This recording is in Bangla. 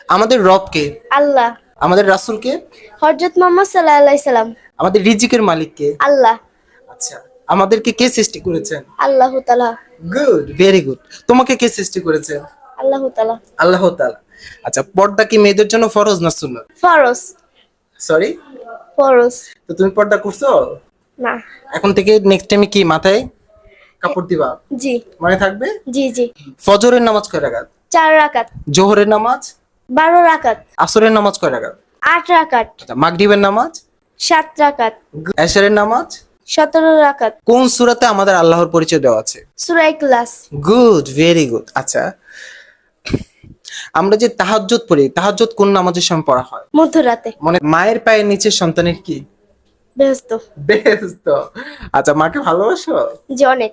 আমাদের রব কে? আল্লাহ। আমাদের রাসূল কে? হযরত মুহাম্মদ সাল্লাল্লাহু আলাইহি সাল্লাম। আমাদের রিজিকের মালিক কে? আল্লাহ। আচ্ছা, আমাদেরকে কে সৃষ্টি করেছেন? আল্লাহু তাআলা। Good, very good. তোমাকে কে সৃষ্টি করেছেন? আল্লাহু তাআলা। আল্লাহ তাআলা। আচ্ছা, পর্দা কি মেয়েদের জন্য ফরজ না সুন্নাত? ফরজ। সরি, ফরজ। তো তুমি পর্দা করছো? না। এখন থেকে নেক্সট টাইমে কি মাথায় কাপড় দিবা? জি। মনে থাকবে? জি জি। ফজরের নামাজ কয় রাকাত? 4 রাকাত। জোহরের নামাজ? 12 রাকাত। আসরের নামাজ কয় রাকাত? 8 রাকাত। আচ্ছা, মাগরিবের নামাজ? 7 রাকাত। এশারের নামাজ? 17 রাকাত। কোন সূরাতে আমাদের আল্লাহর পরিচয় দেওয়া আছে? সূরা ইখলাস। Good, very good. আচ্ছা, আমরা যে তাহাজ্জুদ পড়ি, তাহাজ্জুদ কোন নামাজের সময় পড়া হয়? মধ্যরাতে। মানে মায়ের পায়ের নিচে সন্তানের কি? বেহেশত। বেহেশত। আচ্ছা, মাকে ভালোবাসো? জি অনেক।